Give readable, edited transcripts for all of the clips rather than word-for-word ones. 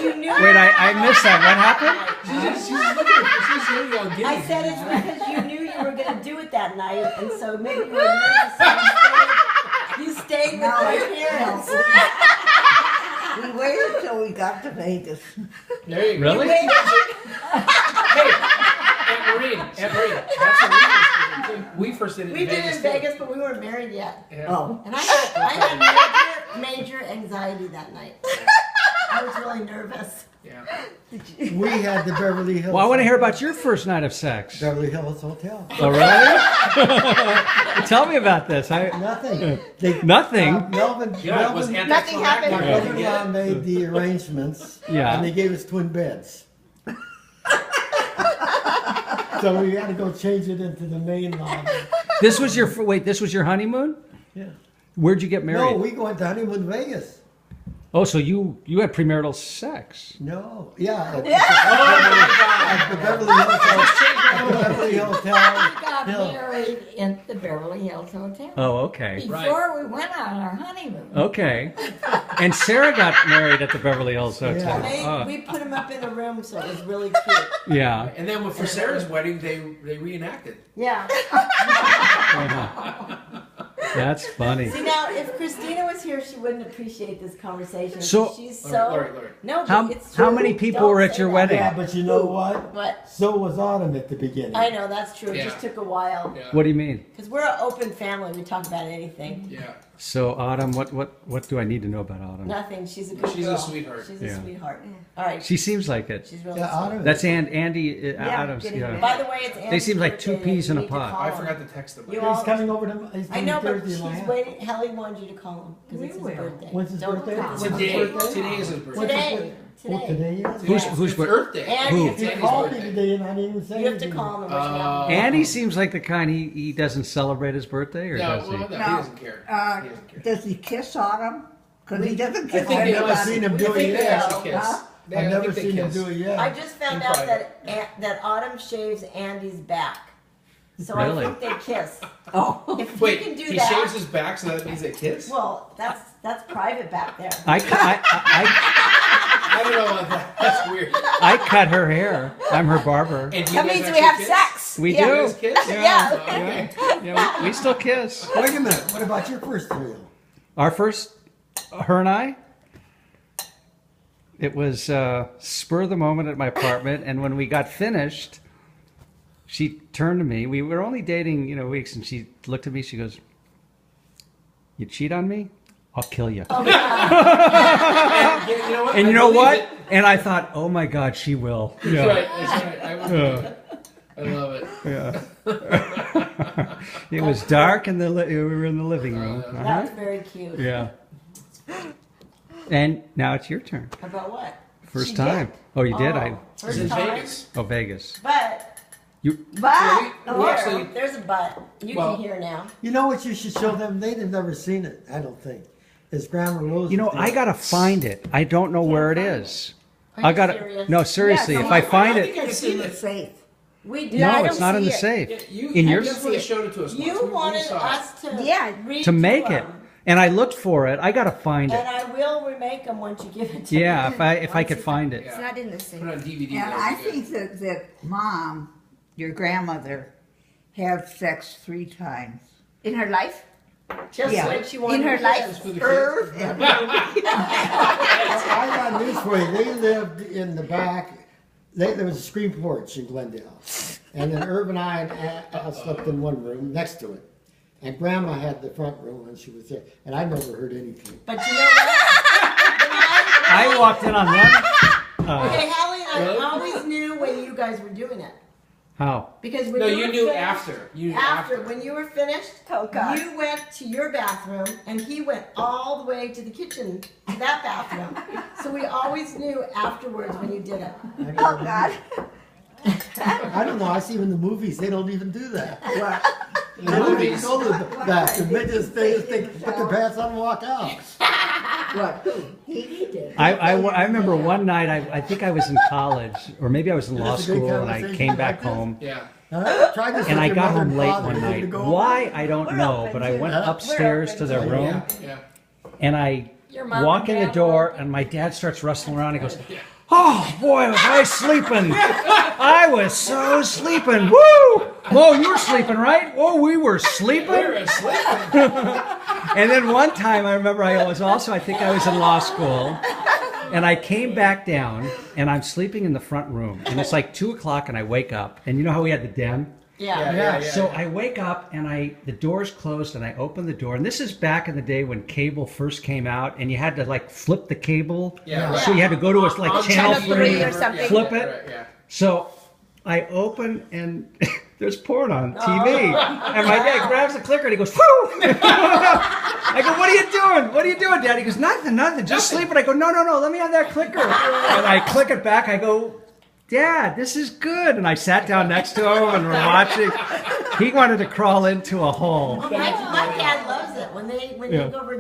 you knew. Wait, I missed that. What happened? She's looking at she's really all giddy. I said it's because you knew you were going to do it that night, and so maybe you were nervous. So you stayed with my parents. We waited till we got to Vegas. There you go. Really? Hey, Aunt Maureen, that's what we first did it. We did it in Vegas, but we weren't married yet. Yeah. Oh. And I had major anxiety that night. I was really nervous. Yeah. We had the Beverly Hills. Well, I want to hear about your first night of sex. Beverly Hills Hotel. Oh, really? Tell me about this. Nothing. Nothing? Melvin, Nothing happened. my brother-in-law made the arrangements. Yeah. And they gave us twin beds. So we had to go change it into the main lobby. This was your honeymoon? Yeah. Where'd you get married? No, we went to honeymoon in Vegas. Oh, so you had premarital sex? No. Yeah. At the Beverly Hills Hotel. We got married in the Beverly Hills Hotel. Oh, okay. Before we went on our honeymoon. Okay. And Sarah got married at the Beverly Hills Hotel. Yeah. We put him up in a room, so it was really cute. Yeah. And then for Sarah's wedding, they reenacted. Yeah. That's funny. See, now, if Christina was here, she wouldn't appreciate this conversation. So- she's so... Lori. No, How- but it's true. how many people Don't were at say your that. wedding? Yeah, but you know what? What? So was Autumn at the beginning. I know, that's true. It Yeah. just took a while. Yeah. What do you mean? Because we're an open family. We talk about anything. Yeah. So Autumn, what do I need to know about Autumn? Nothing. She's a good She's a girl. sweetheart. She's Yeah. a sweetheart. All right. She seems like it. She's really Yeah, sweet. Autumn. That's Andy Adams. getting Yeah. married. By the way, it's Andy's seem like two birthday. peas in You a need to pod. call I him. forgot to text them. You He's all- coming over to. He's I coming know, but Thursday she's night. waiting. Helly wanted you to call him because it's his We will. birthday. When's his Don't birthday? forget When's this. his Today. birthday? Today is his birthday. Today. Oh, today is? Who's It's what? Earth Day. Andy, Who? it's He his called me birthday. today and I didn't even say You have to anything. call him and wish him happy Andy seems like the kind he doesn't celebrate his birthday, or No, does he? well, no, he doesn't care. He doesn't care. Does he kiss Autumn? Because he doesn't I kiss think they I've never must seen see him I do think it they yet. will. kiss. Huh? They- I've I never think they seen him kiss. do it yet. I just found In out private. that Autumn shaves Andy's back. So Really? I think they kiss. Oh. If Wait, you can do he that. shaves his back, so that means they kiss? Well, that's private back there. I I don't know about that. That's weird. cut her hair. I'm her barber. And do you That guys means we actually have kiss? sex. We Yeah. do. You guys kiss? Yeah. Oh, okay. Yeah, we still kiss. Wait a minute. What about your first thrill? Our first, her and I, it was spur of the moment at my apartment, and when we got finished, she turned to me. We were only dating, weeks, and she looked at me. She goes, "You cheat on me? I'll kill you." And you know what? And you I know believe what? it. And I thought, "Oh my God, she will." That's right. That's right. I love it. Yeah. It was dark, and we were in the living room. Uh-huh. That's very cute. Yeah. And now it's your turn. About what? First She time. did. Oh, you did? It's First in time. Vegas. Vegas. But But We actually, there's a but. You Well- can hear now. You know what you should show them? They've never seen it, I don't think. It's Grandma Rose. I gotta find it. I don't know where it is. Are I you gotta. serious? No, seriously. Yeah, if come I on. find I think it, I've it's seen in the it. safe. We do. no, I it's don't not in see the it. safe. You In yours? definitely showed it to us. You once. We wanted saw it. us to Yeah. read To make it, them, and I looked for it. I gotta find and it. I will remake them once you give it to Yeah, me. if I could find it. Yeah. It's not in the same. Put it on DVD. And that I would be good. think that Mom, your grandmother, had sex 3 times. In her life? Just Yeah. like she wanted In her to life, kiss. For the kids. Earth, and I got news for you. They lived in the back. There was a screen porch in Glendale. And then Irv and I slept in one room next to it. And Grandma had the front room when she was there. And I never heard anything. But you know what? I walked in on them. Okay, Hallie and I Really? always knew when you guys were doing it. How? Because when No, you you were knew finished, after. You knew after. When you were finished, Oh, God. you went to your bathroom and he went all the way to the kitchen to that bathroom. So we always knew afterwards when you did it. oh God. I don't know. I see in the movies, they don't even do that. What? They don't even go to the bathroom. They just put their pants on and walk out. What? Who? He did. I remember one night, I think I was in college, or maybe I was in law That's a good school, and I conversation came back like this. home. Yeah. Try this And with I your got mother home and late father. one You need to night. go Why? over. I don't know, but I went We're upstairs to their room, Yeah. and I Your mom walk and in the dad door, were- and my dad starts rustling around. He goes, "Oh boy, was I sleeping? I was so sleeping. Woo! Whoa, you were sleeping, right? Whoa, we were sleeping." We're asleep. And then one time, I remember I was also, I think I was in law school, and I came back down, and I'm sleeping in the front room, and it's like 2 o'clock, and I wake up, and you know how we had the den? Yeah. So I wake up and the door's closed and I open the door, and this is back in the day when cable first came out and you had to like flip the cable. Yeah, right. So you had to go to a like On channel Channel 3 3 or something. flip it. Right, yeah. So I open and there's porn on TV. And my dad grabs the clicker and he goes, "Whoo!" I go, "What are you doing? What are you doing, Dad?" He goes, Nothing, just sleeping." I go, No, let me have that clicker. And I click it back. I go, "Dad, this is good." And I sat down next to him and we're watching. He wanted to crawl into a hole. My dad loves it when Yeah. you go over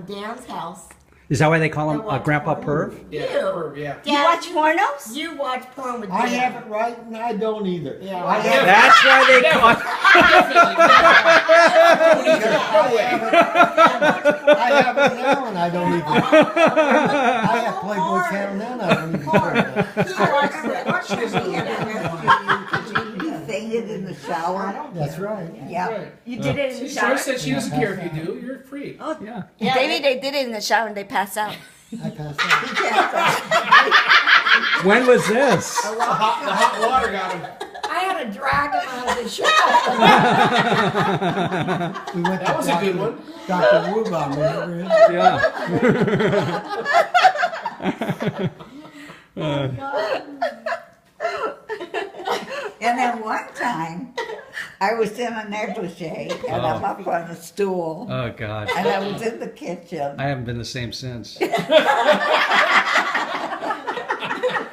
Dan's house. Is that why they call him They watch Grandpa porn. Perv? Yeah, You. or- yeah. Dad, You watch pornos? You watch porn with I Dan. have it right, and I don't either. Yeah. I have, That's why they call it. I have it now, and I don't even. I have Playboy Channel now, and I don't even. You fainted in the shower? That's right. Yeah. Right. You did it in the shower. Joyce said she doesn't care if you do. You're free. Yeah. Maybe they did it in the shower and they passed out. I passed out. When was this? The hot water got him. I had to drag him out of the shower. We went That was a good one. Dr. Wuban, remember him? And then one time, I was in a negligee, and I'm up on a stool, Oh God. and I was in the kitchen. I haven't been the same since.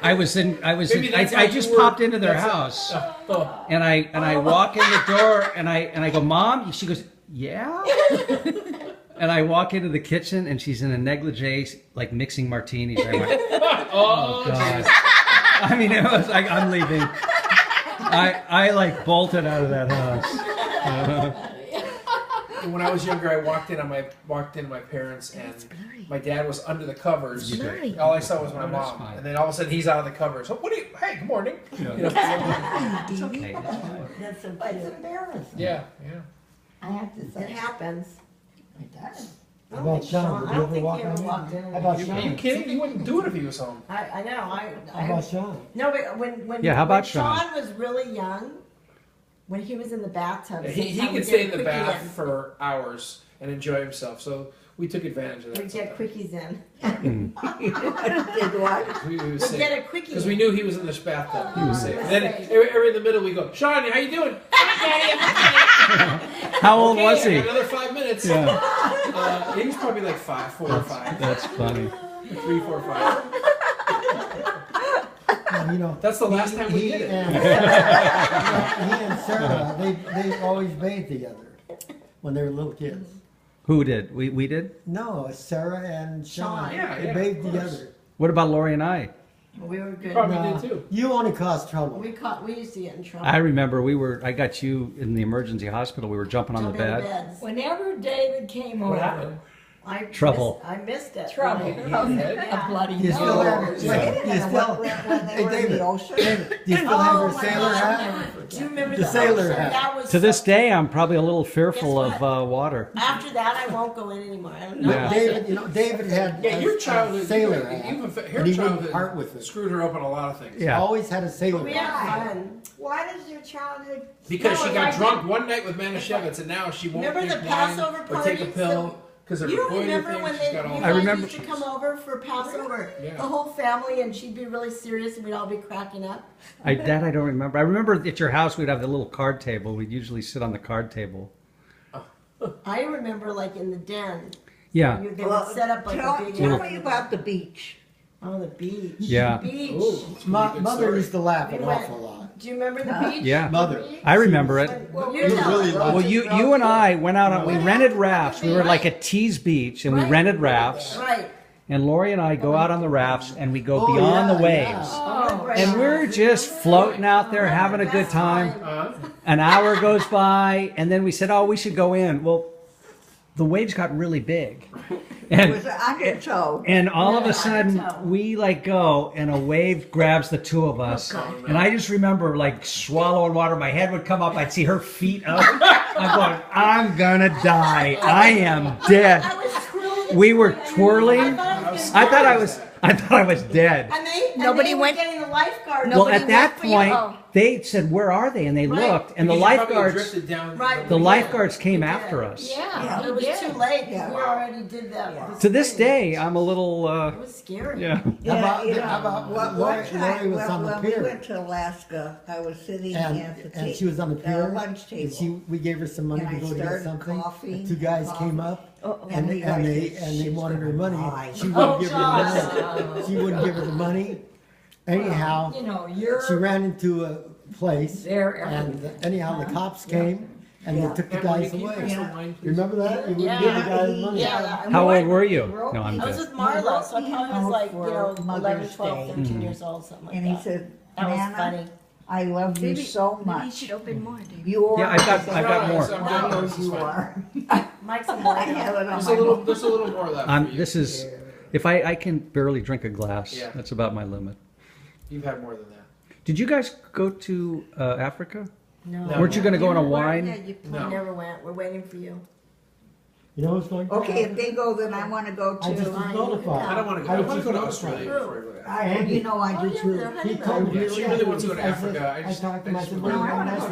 I just popped into their house Oh, and I walk in the door and I go, "Mom?" She goes, "Yeah?" And I walk into the kitchen and she's in a negligee, like mixing martinis. I went, oh, God. I mean, it was like, I'm leaving. I like bolted out of that house. when I was younger, I walked in my parents, and my dad was under the covers. Blurry. All I saw was my Oh, that's mom, fine. and then all of a sudden he's out of the covers. So, what do you? Hey, good morning. Yeah. You know, It's okay. It's fine. That's It's embarrassing. yeah. I have to It say, happens. it does. I How don't about think Sean? Sean- Did I you don't ever think walk he on ever in? walked in. How about Are you Sean? kidding? He wouldn't do it if he was home. I know. How about Sean? No, but when Yeah, how about when Sean? Sean was really young, when he was in the bathtub, He sometimes could we'd stay in get the quickie bath in. for hours and enjoy himself. So we took advantage of that. We'd get quickies in. Did what? We was We'd safe. get a quickie Because in. we knew he was in this bathtub. He was safe. We're And then safe. every in the middle we go, Sean, how you doing? How old Okay, was I he? got another 5 minutes. Yeah, He was probably like 5, 4 or 5. that's funny. 3, 4, 5. You know, That's the last time we he did it. and Sarah, they always bathed together when they were little kids. Who did? We did? No, Sarah and Sean. Sean. Yeah, they yeah, bathed of course. together. What about Lori and I? We were good. Probably No, did too. you only caused trouble. We used to get in trouble. I remember I got you in the emergency hospital. We were jumping on the Jumping in bed. beds. Whenever David came What over, happened? Trouble. I missed it. trouble. Hit A head? bloody You still nose. have Wait a you minute, still, when they hey, were in David, the ocean? David, do you still have Oh, your my sailor God. hat? Do you remember The sailor ocean? hat. That was To this so- day, I'm probably a little fearful Guess of what? water. After that, I won't go in anymore. I don't know. Yeah. David had Yeah, your childhood, sailor you, hat, her and he wouldn't part childhood with it. screwed her up on a lot of things. Yeah. Always had a sailor We hat. had fun. Why does your childhood? Because No, she if got I drunk one night with Manischewitz, and now she won't Remember drink the wine Passover or take a parties pill because of You her don't goiter remember thing. when She's got all you I guys remember- used to come over for Passover? Yeah. The whole family, and she'd be really serious, and we'd all be cracking up. I don't remember. I remember at your house we'd have the little card table. We'd usually sit on the card table. I remember, like in the den, Yeah. they would set up like a big. Tell me about the beach. Oh, the beach. Yeah. The beach. Ooh, it's a pretty good Mother story. used to laugh We an went- awful lot. Do you remember the beach? Yeah. Mother. I remember it. Well, You really liked Well, you and I went out on, we rented rafts. We were like at Tees Beach and we Right. rented rafts. Right. And Lori and I go out on the rafts and we go Oh, beyond yeah, the waves. Oh, right. And we're just floating out there having a good time. An hour goes by and then we said, oh, we should go in. Well, the waves got really big. And was an undertow. and all of a Yeah, sudden I know. we like go and a wave grabs the two of us. And I just remember like swallowing water. My head would come up. I'd see her feet up. I'm going, I'm gonna die. I am dead. I was twirling. We were twirling. I thought I thought I was dead. And they, Nobody they were went- getting the lifeguard. Well, Nobody at that went for you? point, Oh. they said, "Where are they?" And they Right. looked, and the Because you probably lifeguards, drifted down. Right. the Yeah. lifeguards came We did. after us. Yeah, It was we too did. late. Yeah. We already did that. Yeah. To this day, I'm a little, It was scary. yeah. Yeah, about- you know, how about one Lori- time Lori was on the when we pier. went to Alaska, I was sitting And, at the and she was on the pier. lunch table. And we gave her some money And to I go to get started something. coughing And two guys and came coughing. up And the guy said, and they "She's wanted her gonna money. die." She wouldn't give her the money. She wouldn't give her the money. Anyhow, You know, she you're ran into a place, there. and anyhow the cops came and Yeah. they took the And Maria, guys can you away. pass the Yeah. wine, please? Remember that? You wouldn't Yeah. give the guys money. Yeah. How old were you? wrote No, I'm I was good. with Marla, so I He probably was wrote like, for 11, Mother's 12, Day. 13 years old, something like And that. he said, That was Nana, funny. I love you so Maybe you much. should open more, David. You're Yeah, I've got more. I'm good. I know This is you fine. are. Mike's a I boy. have it on There's my a little. There's a little more left. for you. This is, if I can barely drink a glass, Yeah. that's about my limit. You've had more than that. Did you guys go to Africa? No. No. Weren't you going to go on a Yeah, wine? you No. never went. We're waiting for you. You know what's going on? Okay, if they go, then I want to go I just was too. notified. I don't want to go. I want to go to Australia before I go to Africa. I am. You know I Oh, do yeah, too. they're He honeymoon. told me. Yeah, she really wants to go to I said- Africa. I I just- talked to I him. I just said, would "Well, like- that's